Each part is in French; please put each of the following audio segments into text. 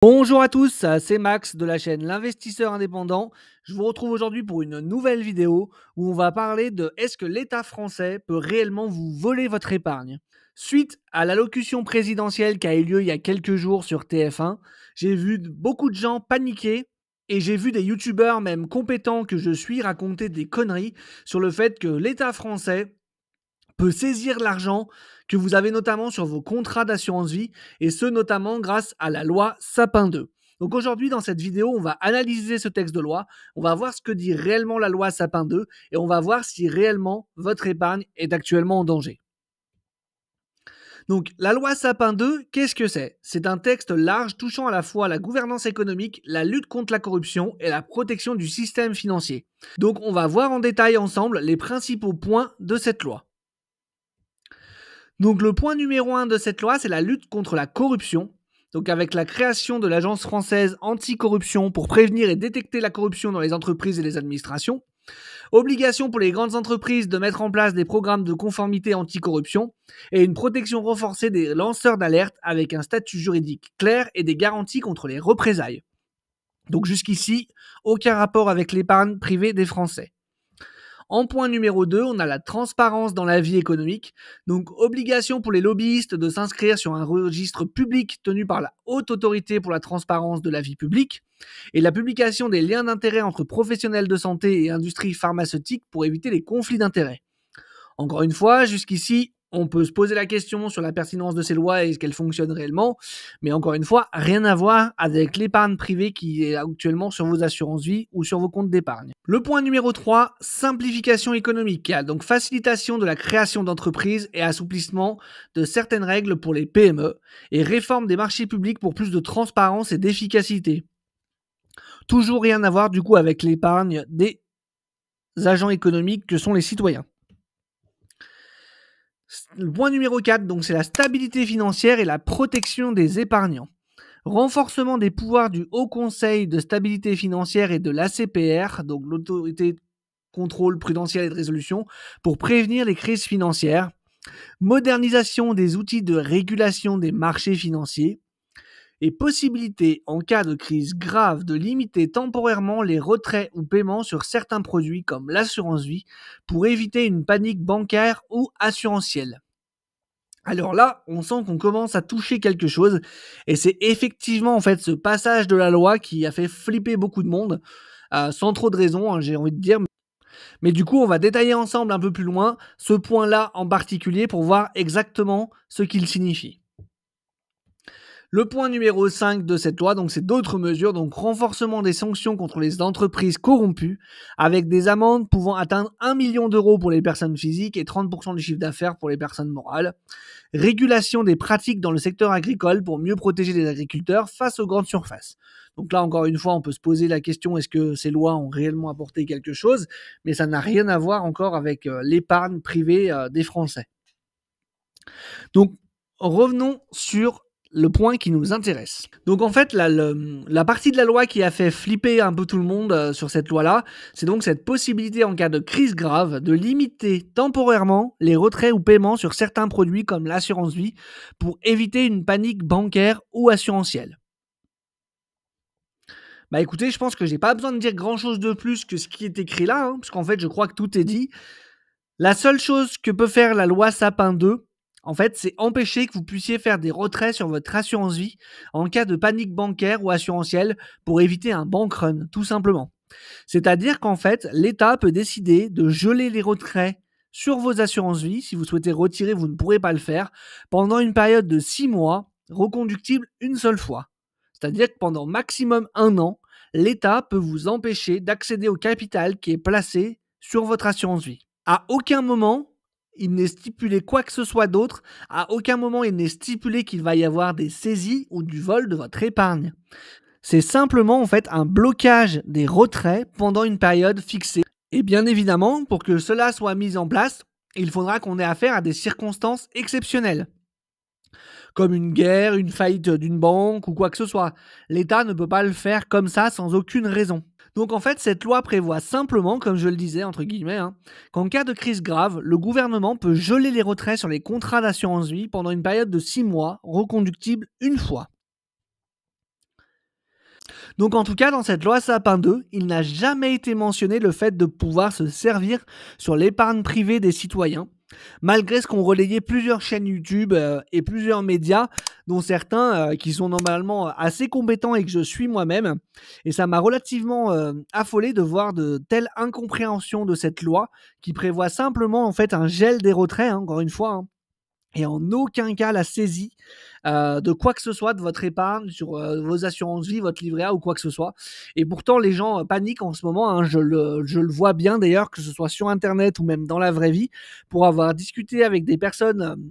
Bonjour à tous, c'est Max de la chaîne L'Investisseur Indépendant. Je vous retrouve aujourd'hui pour une nouvelle vidéo où on va parler de est-ce que l'État français peut réellement vous voler votre épargne. Suite à l'allocution présidentielle qui a eu lieu il y a quelques jours sur TF1, j'ai vu beaucoup de gens paniquer et j'ai vu des youtubeurs même compétents que je suis raconter des conneries sur le fait que l'État français peut saisir l'argent que vous avez notamment sur vos contrats d'assurance vie, et ce notamment grâce à la loi Sapin 2. Donc aujourd'hui, dans cette vidéo, on va analyser ce texte de loi, on va voir ce que dit réellement la loi Sapin 2, et on va voir si réellement votre épargne est actuellement en danger. Donc la loi Sapin 2, qu'est-ce que c'est? C'est un texte large touchant à la fois la gouvernance économique, la lutte contre la corruption et la protection du système financier. Donc on va voir en détail ensemble les principaux points de cette loi. Donc le point numéro 1 de cette loi, c'est la lutte contre la corruption. Donc avec la création de l'Agence française anticorruption pour prévenir et détecter la corruption dans les entreprises et les administrations. Obligation pour les grandes entreprises de mettre en place des programmes de conformité anticorruption et une protection renforcée des lanceurs d'alerte avec un statut juridique clair et des garanties contre les représailles. Donc jusqu'ici, aucun rapport avec l'épargne privée des Français. En point numéro 2, on a la transparence dans la vie économique. Donc, obligation pour les lobbyistes de s'inscrire sur un registre public tenu par la Haute Autorité pour la transparence de la vie publique. Et la publication des liens d'intérêt entre professionnels de santé et industrie pharmaceutique pour éviter les conflits d'intérêts. Encore une fois, jusqu'ici, on peut se poser la question sur la pertinence de ces lois et qu'elles fonctionnent réellement, mais encore une fois, rien à voir avec l'épargne privée qui est actuellement sur vos assurances vie ou sur vos comptes d'épargne. Le point numéro 3, simplification économique, donc facilitation de la création d'entreprises et assouplissement de certaines règles pour les PME et réforme des marchés publics pour plus de transparence et d'efficacité. Toujours rien à voir du coup avec l'épargne des agents économiques que sont les citoyens. Le point numéro 4, donc, c'est la stabilité financière et la protection des épargnants. Renforcement des pouvoirs du Haut Conseil de stabilité financière et de l'ACPR, donc l'autorité de contrôle prudentiel et de résolution, pour prévenir les crises financières. Modernisation des outils de régulation des marchés financiers. Et possibilité, en cas de crise grave, de limiter temporairement les retraits ou paiements sur certains produits comme l'assurance vie pour éviter une panique bancaire ou assurantielle. Alors là, on sent qu'on commence à toucher quelque chose, et c'est effectivement en fait ce passage de la loi qui a fait flipper beaucoup de monde, sans trop de raison, j'ai envie de dire. Mais du coup, on va détailler ensemble un peu plus loin ce point-là en particulier pour voir exactement ce qu'il signifie. Le point numéro 5 de cette loi, donc c'est d'autres mesures, donc renforcement des sanctions contre les entreprises corrompues, avec des amendes pouvant atteindre 1 million d'euros pour les personnes physiques et 30% du chiffre d'affaires pour les personnes morales. Régulation des pratiques dans le secteur agricole pour mieux protéger les agriculteurs face aux grandes surfaces. Donc là, encore une fois, on peut se poser la question, est-ce que ces lois ont réellement apporté quelque chose? Mais ça n'a rien à voir encore avec l'épargne privée des Français. Donc, revenons sur le point qui nous intéresse. Donc en fait, la partie de la loi qui a fait flipper un peu tout le monde sur cette loi-là, c'est donc cette possibilité en cas de crise grave de limiter temporairement les retraits ou paiements sur certains produits comme l'assurance vie pour éviter une panique bancaire ou assurantielle. Bah écoutez, je pense que j'ai pas besoin de dire grand-chose de plus que ce qui est écrit là, parce qu'en fait, je crois que tout est dit. La seule chose que peut faire la loi Sapin 2, en fait, c'est empêcher que vous puissiez faire des retraits sur votre assurance vie en cas de panique bancaire ou assurantielle pour éviter un bank run, tout simplement. C'est-à-dire qu'en fait, l'État peut décider de geler les retraits sur vos assurances vie. Si vous souhaitez retirer, vous ne pourrez pas le faire pendant une période de 6 mois, reconductible une seule fois. C'est-à-dire que pendant maximum 1 an, l'État peut vous empêcher d'accéder au capital qui est placé sur votre assurance vie. À aucun moment, il n'est stipulé quoi que ce soit d'autre. À aucun moment, il n'est stipulé qu'il va y avoir des saisies ou du vol de votre épargne. C'est simplement en fait un blocage des retraits pendant une période fixée. Et bien évidemment, pour que cela soit mis en place, il faudra qu'on ait affaire à des circonstances exceptionnelles, comme une guerre, une faillite d'une banque ou quoi que ce soit. L'État ne peut pas le faire comme ça sans aucune raison. Donc en fait, cette loi prévoit simplement, comme je le disais, entre guillemets, qu'en cas de crise grave, le gouvernement peut geler les retraits sur les contrats d'assurance vie pendant une période de 6 mois, reconductible une fois. Donc en tout cas, dans cette loi Sapin 2, il n'a jamais été mentionné le fait de pouvoir se servir sur l'épargne privée des citoyens, malgré ce qu'ont relayé plusieurs chaînes YouTube et plusieurs médias, dont certains qui sont normalement assez compétents et que je suis moi-même. Et ça m'a relativement affolé de voir de telles incompréhensions de cette loi qui prévoit simplement en fait un gel des retraits, hein, encore une fois, hein, et en aucun cas la saisie de quoi que ce soit de votre épargne sur vos assurances vie, votre livret A ou quoi que ce soit. Et pourtant, les gens paniquent en ce moment, hein, je le vois bien d'ailleurs, que ce soit sur Internet ou même dans la vraie vie, pour avoir discuté avec des personnes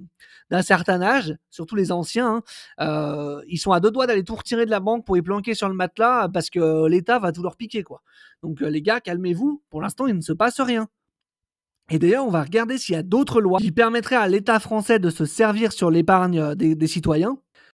d'un certain âge, surtout les anciens, hein, ils sont à deux doigts d'aller tout retirer de la banque pour y planquer sur le matelas parce que l'État va tout leur piquer, quoi. Donc les gars, calmez-vous, pour l'instant, il ne se passe rien. Et d'ailleurs, on va regarder s'il y a d'autres lois qui permettraient à l'État français de se servir sur l'épargne des citoyens.